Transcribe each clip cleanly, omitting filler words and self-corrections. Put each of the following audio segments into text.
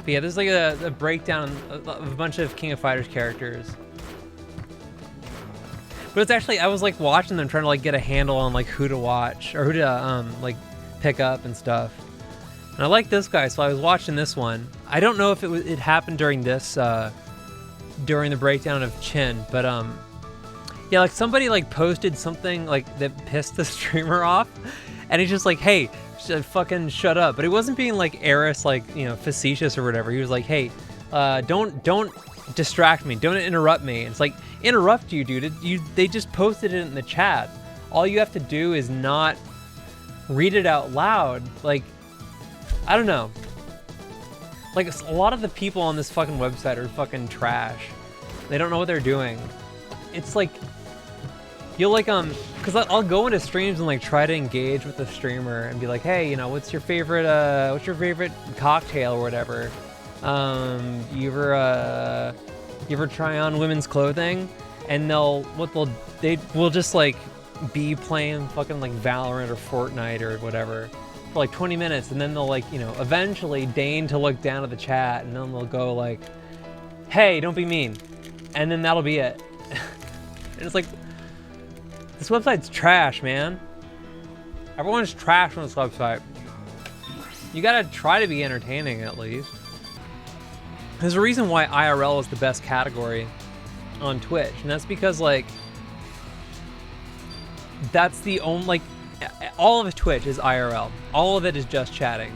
But yeah, there's like a breakdown of a bunch of King of Fighters characters. But it's actually, I was like watching them, trying to like get a handle on like who to watch or who to like pick up and stuff. And I like this guy, so I was watching this one. I don't know if it happened during this during the breakdown of Chin, but yeah, like somebody like posted something like that pissed the streamer off, and he's just like, hey, fucking shut up. But he wasn't being like Eris, like, you know, facetious or whatever. He was like, hey, don't distract me, don't interrupt me. It's like, interrupt you, dude. They just posted it in the chat. All you have to do is not read it out loud. Like, I don't know. Like, a lot of the people on this fucking website are fucking trash. They don't know what they're doing. It's like, you'll like, because I'll go into streams and like try to engage with the streamer and be like, hey, you know, what's your favorite cocktail or whatever? You ever try on women's clothing? And they will just like be playing fucking like Valorant or Fortnite or whatever for like 20 minutes, and then they'll like, you know, eventually deign to look down at the chat, and then they'll go like, hey, don't be mean, and then that'll be it. And it's like, this website's trash, man. Everyone's trash on this website. You gotta try to be entertaining at least. There's a reason why IRL is the best category on Twitch, and that's because like that's the only, like, all of Twitch is IRL. All of it is just chatting.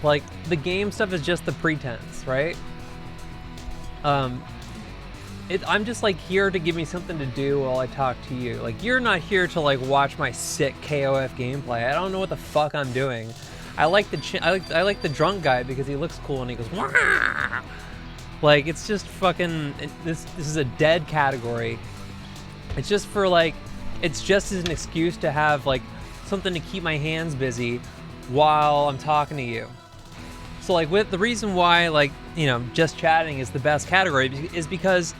Like, the game stuff is just the pretense, right? I'm just like here to give me something to do while I talk to you. Like, you're not here to like watch my sick KOF gameplay. I don't know what the fuck I'm doing. I like the drunk guy because he looks cool and he goes, wah! Like, it's just fucking, this is a dead category. It's just for like, it's just as an excuse to have like something to keep my hands busy while I'm talking to you. So like, with the reason why, like, you know, just chatting is the best category is because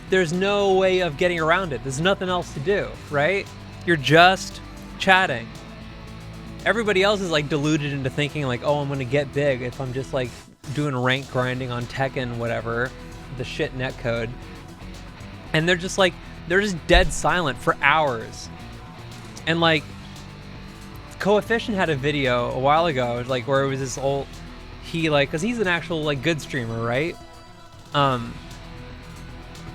there's no way of getting around it. There's nothing else to do, right? You're just chatting. Everybody else is like deluded into thinking like, oh, I'm gonna get big if I'm just like doing rank grinding on Tekken, whatever, the shit netcode. And they're just dead silent for hours. And like, Coefficient had a video a while ago, like, where it was this old, cause he's an actual like good streamer, right?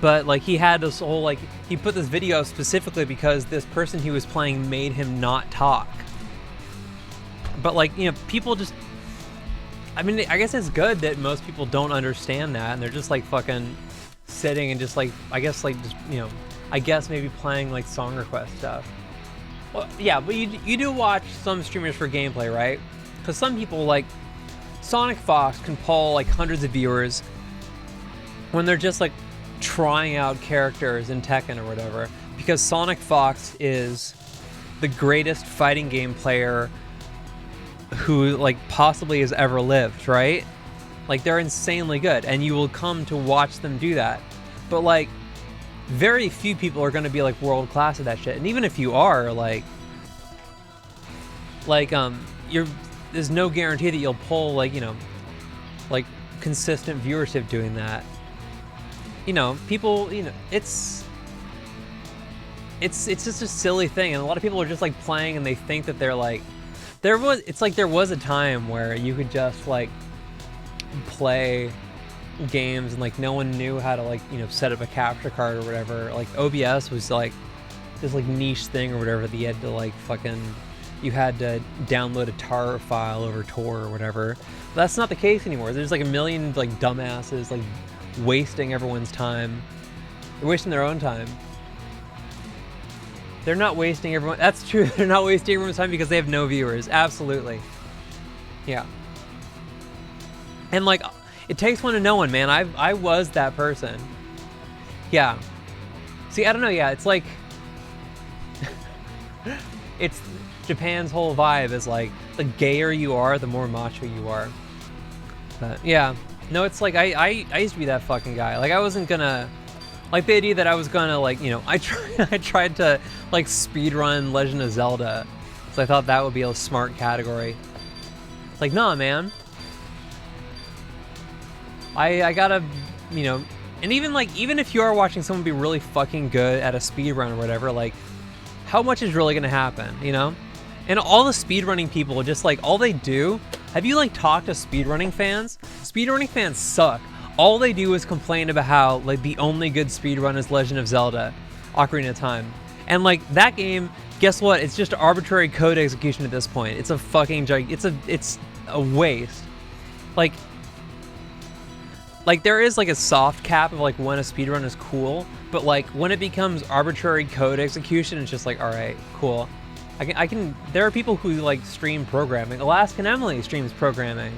But like, he had this whole, like, he put this video specifically because this person he was playing made him not talk. But like, you know, people just, I mean, I guess it's good that most people don't understand that, and they're just like fucking sitting and just like, I guess like, just, you know, I guess maybe playing like song request stuff. Well, yeah, but you do watch some streamers for gameplay, right? Because some people, like Sonic Fox, can pull like hundreds of viewers when they're just like trying out characters in Tekken or whatever, because Sonic Fox is the greatest fighting game player who like possibly has ever lived, right? Like, they're insanely good, and you will come to watch them do that. But like, very few people are going to be like world class at that shit. And even if you are, there's no guarantee that you'll pull like, you know, like consistent viewership doing that. You know, people, you know, it's just a silly thing, and a lot of people are just like playing and they think that they're like, there was a time where you could just like play games and like no one knew how to like, you know, set up a capture card or whatever. Like, OBS was like this like niche thing or whatever that you had to like fucking, you had to download a tar file over Tor or whatever. But that's not the case anymore. There's like a million like dumbasses like wasting everyone's time. They're wasting their own time. They're not wasting everyone. That's true. They're not wasting everyone's time because they have no viewers. Absolutely. Yeah. And like, it takes one to know one, man. I was that person. Yeah. See, I don't know. Yeah, it's like, it's Japan's whole vibe is like, the gayer you are, the more macho you are. But yeah, no, it's like I used to be that fucking guy. Like, I wasn't gonna, like, the idea that I was gonna like, you know, I tried to like speedrun Legend of Zelda, so I thought that would be a smart category. It's like, nah, man. I gotta, you know, and even like, even if you are watching someone be really fucking good at a speed run or whatever, like, how much is really gonna happen, you know? And all the speedrunning people, just like, all they do, have you like talked to speedrunning fans? Speedrunning fans suck. All they do is complain about how like the only good speedrun is Legend of Zelda, Ocarina of Time. And like that game, guess what? It's just arbitrary code execution at this point. It's a fucking it's a waste. Like there is like a soft cap of like when a speedrun is cool, but like when it becomes arbitrary code execution, it's just like, all right, cool. I can. There are people who like stream programming. Alaskan Emily streams programming.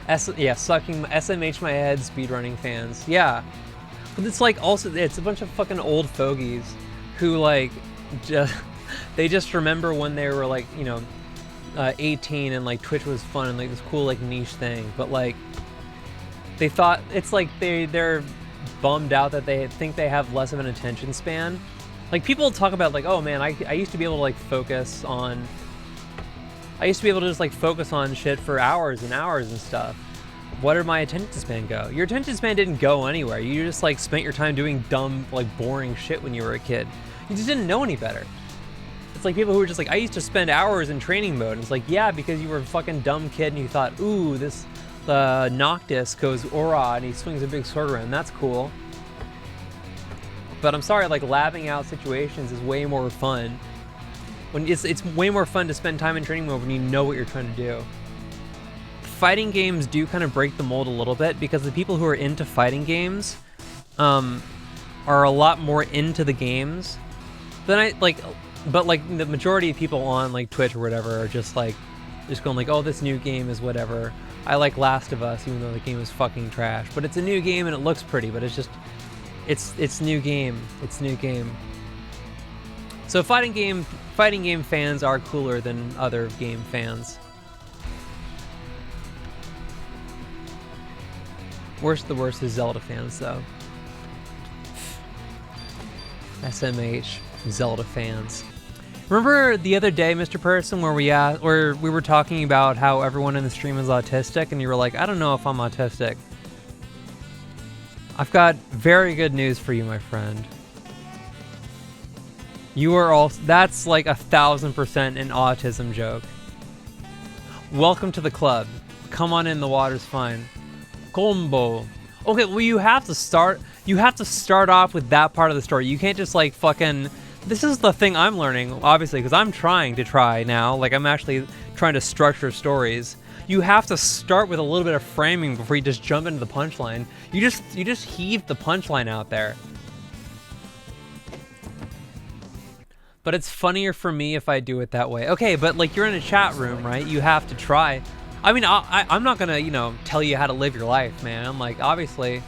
Sucking SMH my head. Speedrunning fans. Yeah, but it's like also it's a bunch of fucking old fogies who like they just remember when they were like 18 and like Twitch was fun and like this cool like niche thing, but like they thought it's like they're bummed out that they think they have less of an attention span. Like people talk about like, oh man, I used to be able to like focus on, I used to be able to just like focus on shit for hours and hours and stuff. Where did my attention span go? Your attention span didn't go anywhere. You just like spent your time doing dumb, like boring shit when you were a kid. You just didn't know any better. It's like people who were just like, I used to spend hours in training mode. And it's like, yeah, because you were a fucking dumb kid and you thought, ooh, this Noctis goes aura and he swings a big sword around. That's cool. But I'm sorry, like labbing out situations is way more fun. When it's way more fun to spend time in training mode when you know what you're trying to do. Fighting games do kind of break the mold a little bit because the people who are into fighting games are a lot more into the games than but like the majority of people on like Twitch or whatever are just going like, oh, this new game is whatever. I like Last of Us even though the game is fucking trash, but it's a new game and it looks pretty, but it's just it's new game. It's new game. So fighting game fans are cooler than other game fans. Worst of the worst is Zelda fans though. SMH Zelda fans. Remember the other day, Mr. Person, where we were talking about how everyone in the stream is autistic, and you were like, I don't know if I'm autistic. I've got very good news for you, my friend. You are all, that's like 1,000% an autism joke. Welcome to the club. Come on in, the water's fine. Combo. Okay, well you have to start off with that part of the story. You can't just like fucking, this is the thing I'm learning, obviously, because I'm trying now. Like I'm actually trying to structure stories. You have to start with a little bit of framing before you just jump into the punchline. You just heave the punchline out there. But it's funnier for me if I do it that way. Okay, but like you're in a chat room, right? You have to try. I mean, I'm not gonna, tell you how to live your life, man. I'm like, obviously,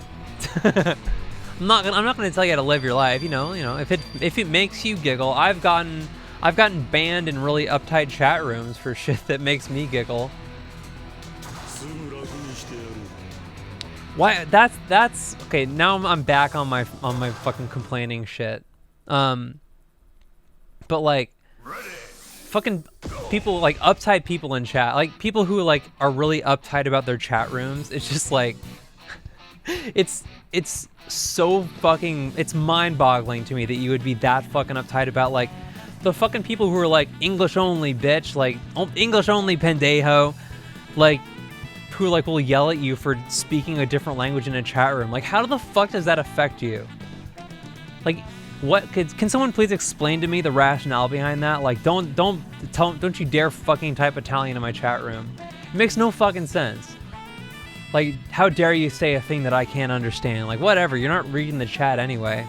I'm not gonna tell you how to live your life. If it makes you giggle, I've gotten banned in really uptight chat rooms for shit that makes me giggle. Why? That's okay. Now I'm back on my fucking complaining shit. But like, fucking people, like uptight people in chat, like people who like are really uptight about their chat rooms. It's just like, it's so fucking, it's mind-boggling to me that you would be that fucking uptight about like the fucking people who are like English only, bitch, like English only, pendejo, like who like will yell at you for speaking a different language in a chat room. Like, how the fuck does that affect you? Like, what can someone please explain to me the rationale behind that? Like, don't you dare fucking type Italian in my chat room. It makes no fucking sense. Like, how dare you say a thing that I can't understand? Like, whatever, you're not reading the chat anyway.